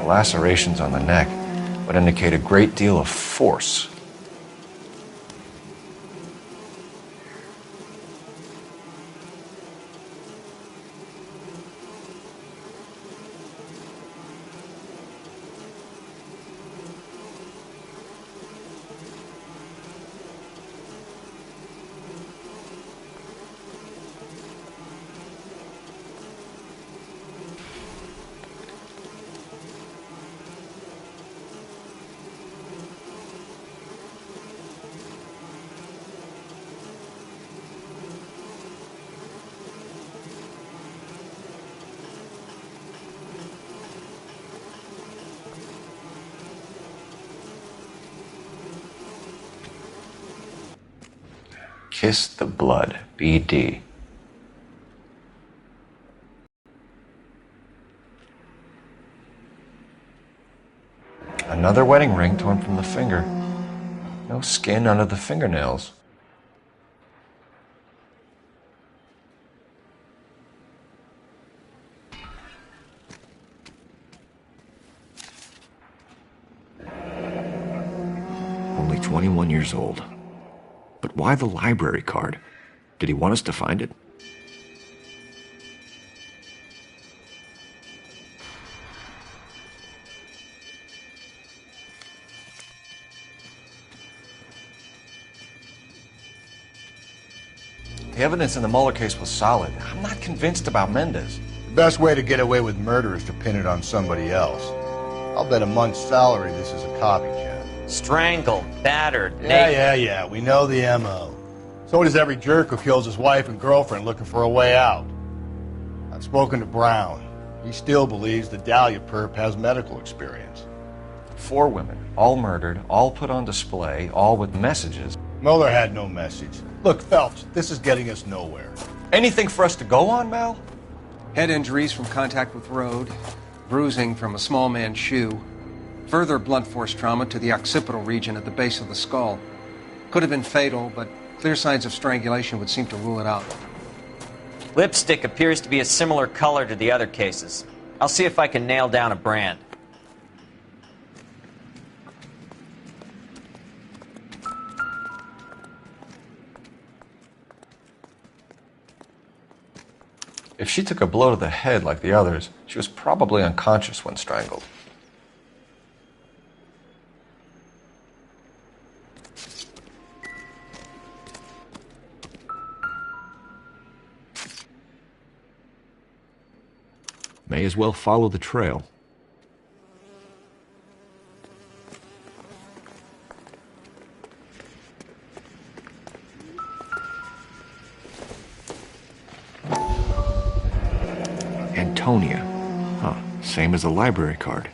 lacerations on the neck would indicate a great deal of force. Kiss the Blood, BD. Another wedding ring torn from the finger. No skin under the fingernails. Only 21 years old. But why the library card? Did he want us to find it? The evidence in the Mueller case was solid. I'm not convinced about Mendez. The best way to get away with murder is to pin it on somebody else. I'll bet a month's salary this is a copycat. Strangled, battered, Yeah, we know the M.O. So does every jerk who kills his wife and girlfriend looking for a way out. I've spoken to Brown. He still believes the Dahlia perp has medical experience. 4 women, all murdered, all put on display, all with messages. Mueller had no message. Look, Phelps, this is getting us nowhere. Anything for us to go on, Mal? Head injuries from contact with road, bruising from a small man's shoe, further blunt force trauma to the occipital region at the base of the skull. Could have been fatal, but clear signs of strangulation would seem to rule it out. Lipstick appears to be a similar color to the other cases. I'll see if I can nail down a brand. If she took a blow to the head like the others, she was probably unconscious when strangled. May as well follow the trail. Antonia. Huh, same as the library card.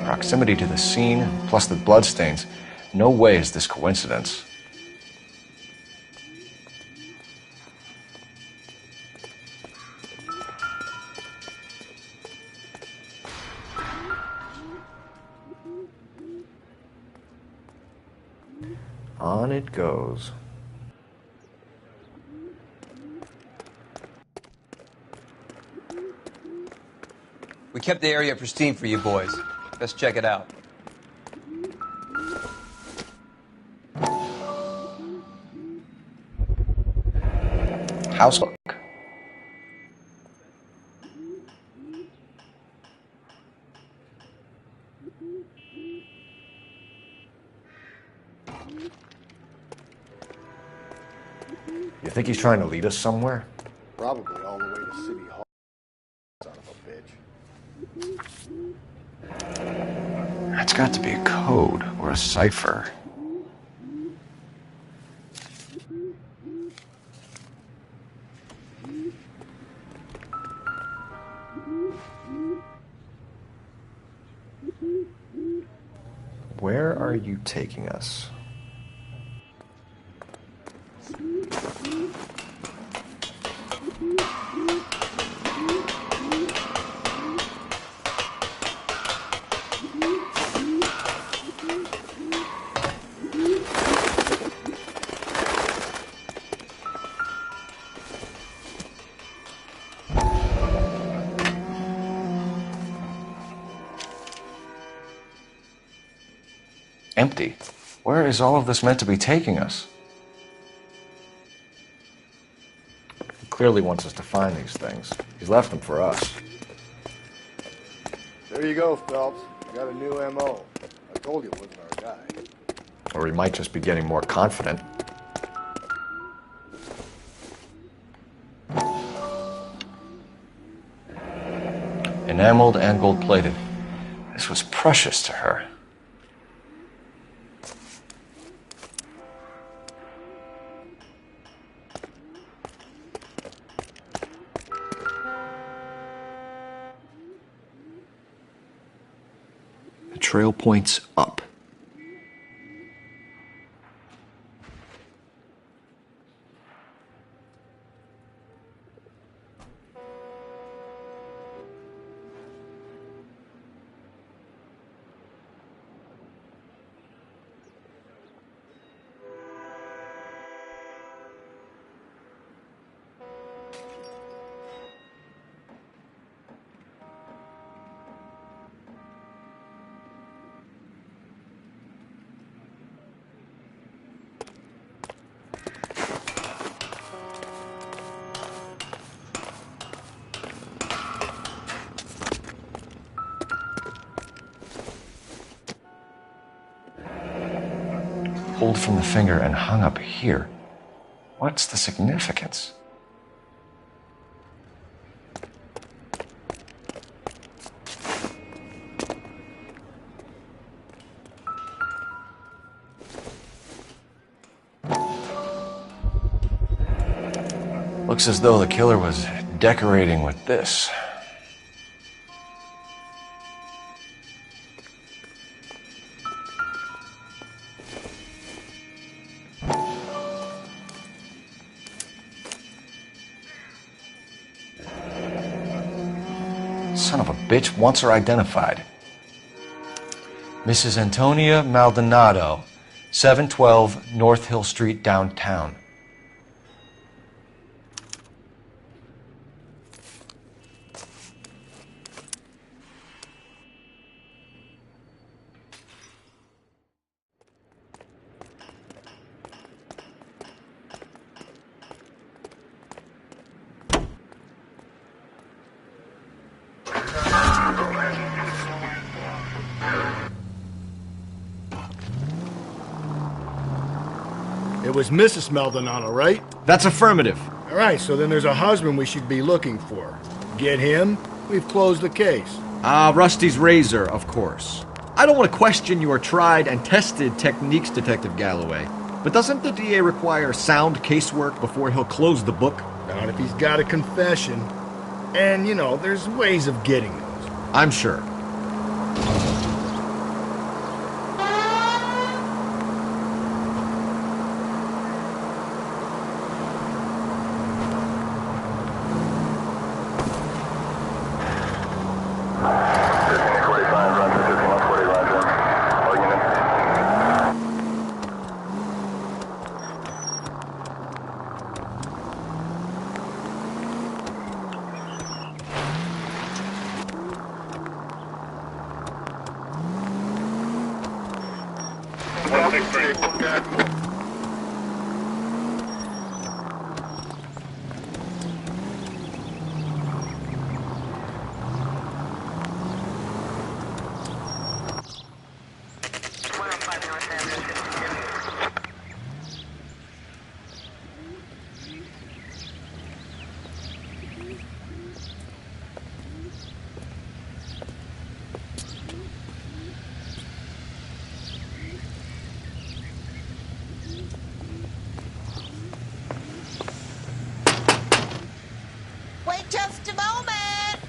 Proximity to the scene, plus the bloodstains. No way is this coincidence. On it goes. We kept the area pristine for you boys. Let's check it out. House book. You think he's trying to lead us somewhere? Probably all the way to City Hall. Son of a bitch. That's got to be a code or a cipher. Where are you taking us? empty. Where is all of this meant to be taking us? He clearly wants us to find these things. He's left them for us. There you go, Phelps. You got a new M.O. I told you it wasn't our guy. Or he might just be getting more confident. Enameled and gold-plated. This was precious to her. The trail points up. Pulled from the finger and hung up here. What's the significance? Looks as though the killer was decorating with this. Son of a bitch wants her identified. Mrs. Antonia Maldonado, 712 North Hill Street, downtown. It was Mrs. Maldonado, right? That's affirmative. All right, so then there's a husband we should be looking for. Get him, we've closed the case. Rusty's razor, of course. I don't want to question your tried and tested techniques, Detective Galloway. But doesn't the DA require sound casework before he'll close the book? Not if he's got a confession. And, you know, there's ways of getting those. I'm sure. Wait just a moment.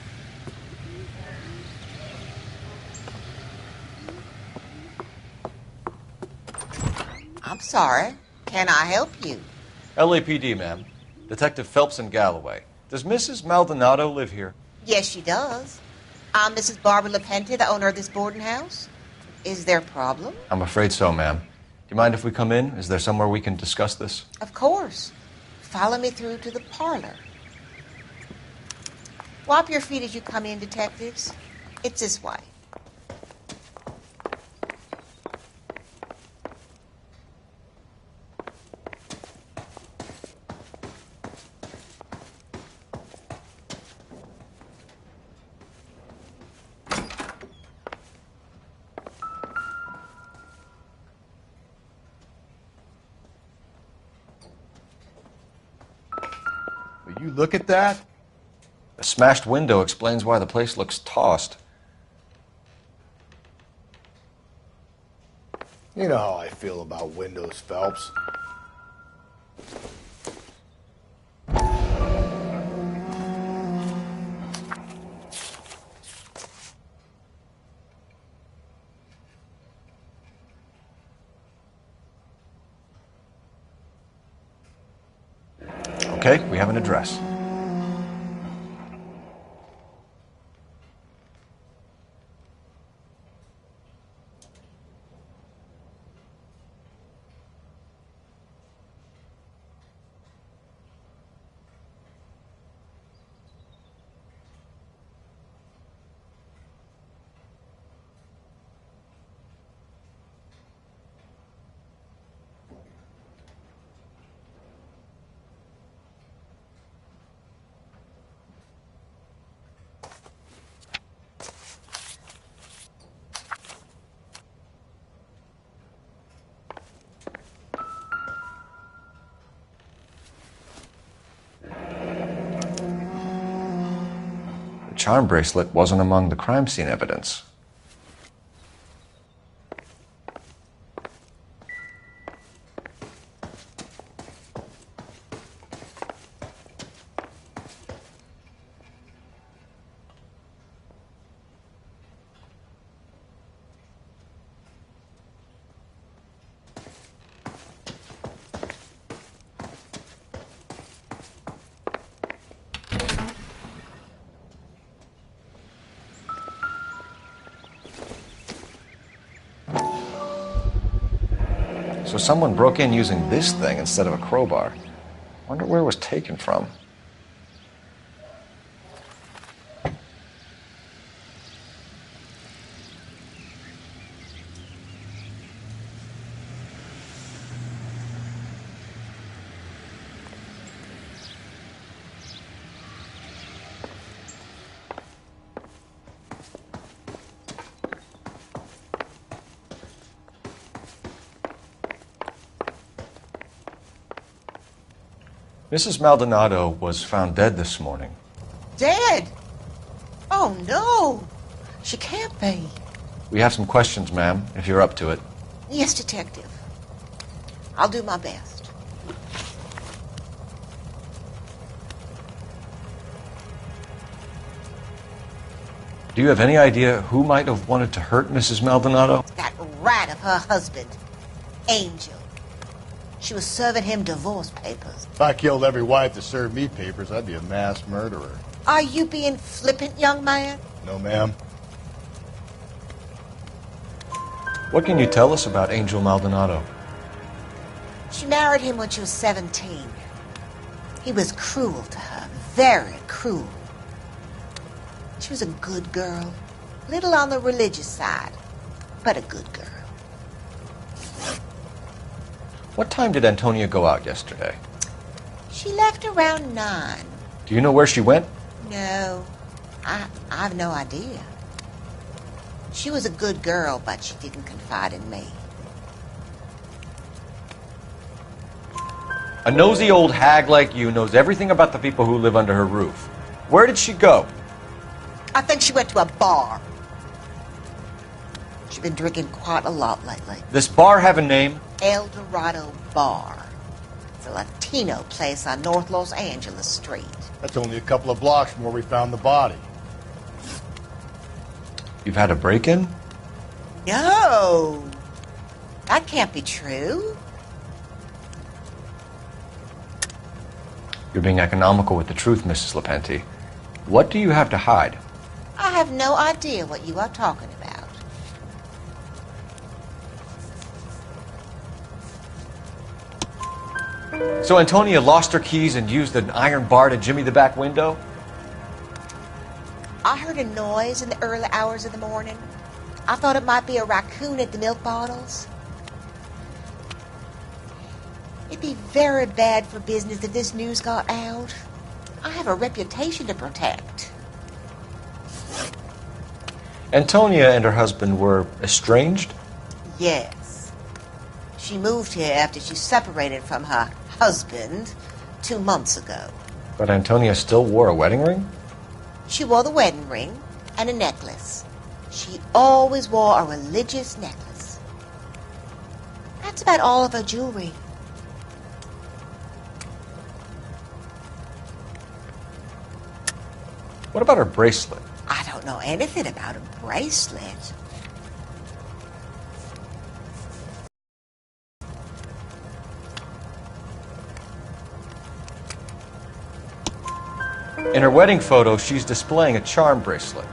I'm sorry. Can I help you? LAPD, ma'am. Detective Phelps and Galloway. Does Mrs. Maldonado live here? Yes, she does. I'm Mrs. Barbara LaPente, the owner of this boarding house. Is there a problem? I'm afraid so, ma'am. Do you mind if we come in? Is there somewhere we can discuss this? Of course. Follow me through to the parlor. Wipe your feet as you come in, detectives. It's this way. Will you look at that? The smashed window explains why the place looks tossed. You know how I feel about windows, Phelps. Okay, we have an address. The charm bracelet wasn't among the crime scene evidence. So someone broke in using this thing instead of a crowbar. Wonder where it was taken from. Mrs. Maldonado was found dead this morning. Dead? Oh, no. She can't be. We have some questions, ma'am, if you're up to it. Yes, Detective. I'll do my best. Do you have any idea who might have wanted to hurt Mrs. Maldonado? That rat of her husband, Angel. She was serving him divorce papers. If I killed every wife that served me papers, I'd be a mass murderer. Are you being flippant, young man? No, ma'am. What can you tell us about Angel Maldonado? She married him when she was 17. He was cruel to her, very cruel. She was a good girl, little on the religious side, but a good girl. What time did Antonia go out yesterday? She left around 9. Do you know where she went? No, I've no idea. She was a good girl, but she didn't confide in me. A nosy old hag like you knows everything about the people who live under her roof. Where did she go? I think she went to a bar. She's been drinking quite a lot lately. This bar have a name? El Dorado Bar. It's a Latino place on North Los Angeles Street. That's only a couple of blocks from where we found the body. You've had a break-in? No, that can't be true. You're being economical with the truth, Mrs. Lepenti. What do you have to hide? I have no idea what you are talking about. So Antonia lost her keys and used an iron bar to jimmy the back window? I heard a noise in the early hours of the morning. I thought it might be a raccoon at the milk bottles. It'd be very bad for business if this news got out. I have a reputation to protect. Antonia and her husband were estranged? Yes. She moved here after she separated from her husband 2 months ago. But Antonia still wore a wedding ring? She wore the wedding ring and a necklace. She always wore a religious necklace. That's about all of her jewelry. What about her bracelet? I don't know anything about a bracelet. In her wedding photo, she's displaying a charm bracelet.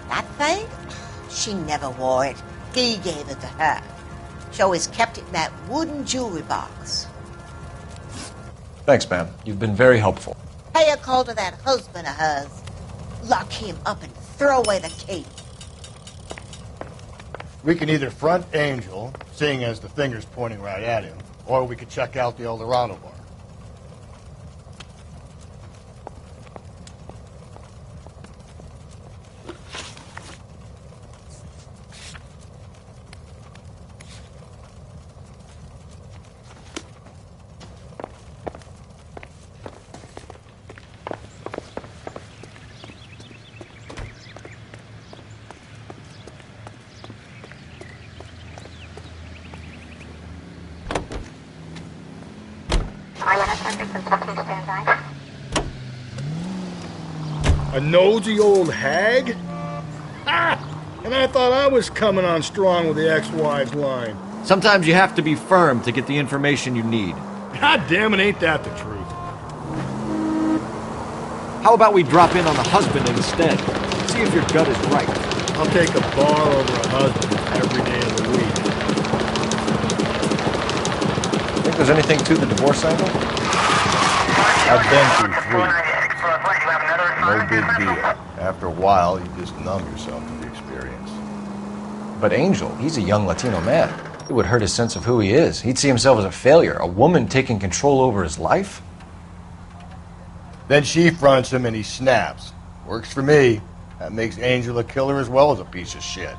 That thing? She never wore it. He gave it to her. She always kept it in that wooden jewelry box. Thanks, ma'am. You've been very helpful. Pay a call to that husband of hers. Lock him up and throw away the key. We can either front Angel, seeing as the finger's pointing right at him, or we could check out the Eldorado bar. A nosy old hag? Ah! And I thought I was coming on strong with the ex-wives line. Sometimes you have to be firm to get the information you need. God damn it, ain't that the truth? How about we drop in on the husband instead? See if your gut is right. I'll take a bar over a husband every day of the week. Think there's anything to the divorce angle? I've been through 3. No big deal. After a while, you just numb yourself to the experience. But Angel, he's a young Latino man. It would hurt his sense of who he is. He'd see himself as a failure, a woman taking control over his life. Then she fronts him and he snaps. Works for me. That makes Angel a killer as well as a piece of shit.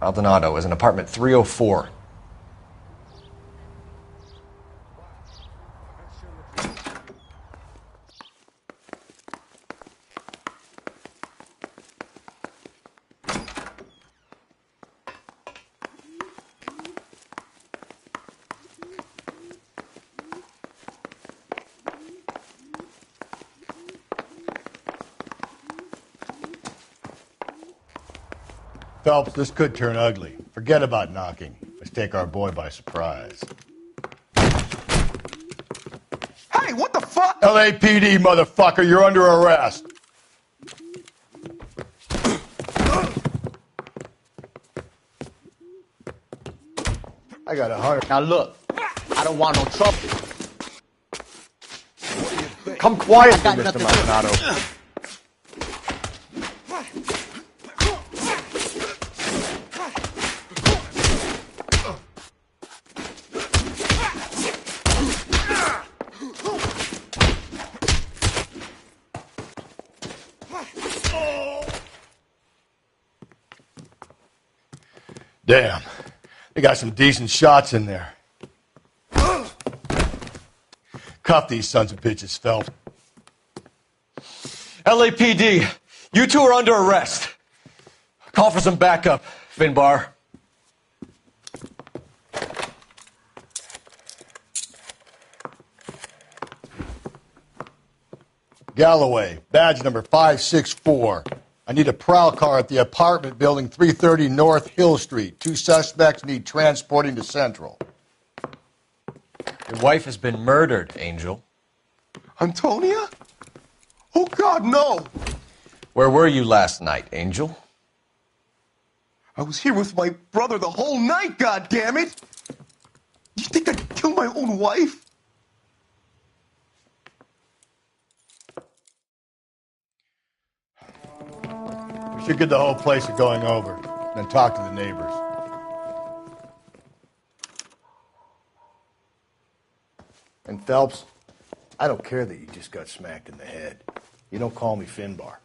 Maldonado is in apartment 304. Phelps, this could turn ugly. Forget about knocking. Let's take our boy by surprise. Hey, what the fuck? LAPD, motherfucker, you're under arrest. I got 100. Now look, I don't want no trouble. Come quietly, got Mr. nothing. Maldonado. Damn, they got some decent shots in there. Cuff these sons of bitches, Phelps. LAPD, you two are under arrest. Call for some backup, Finbar. Galloway, badge number 564. I need a prowl car at the apartment building 330 North Hill Street. 2 suspects need transporting to Central. Your wife has been murdered, Angel. Antonia? Oh, God, no! Where were you last night, Angel? I was here with my brother the whole night, goddammit! You think I'd kill my own wife? We should get the whole place going over, then talk to the neighbors. And Phelps, I don't care that you just got smacked in the head. You don't call me Finbar.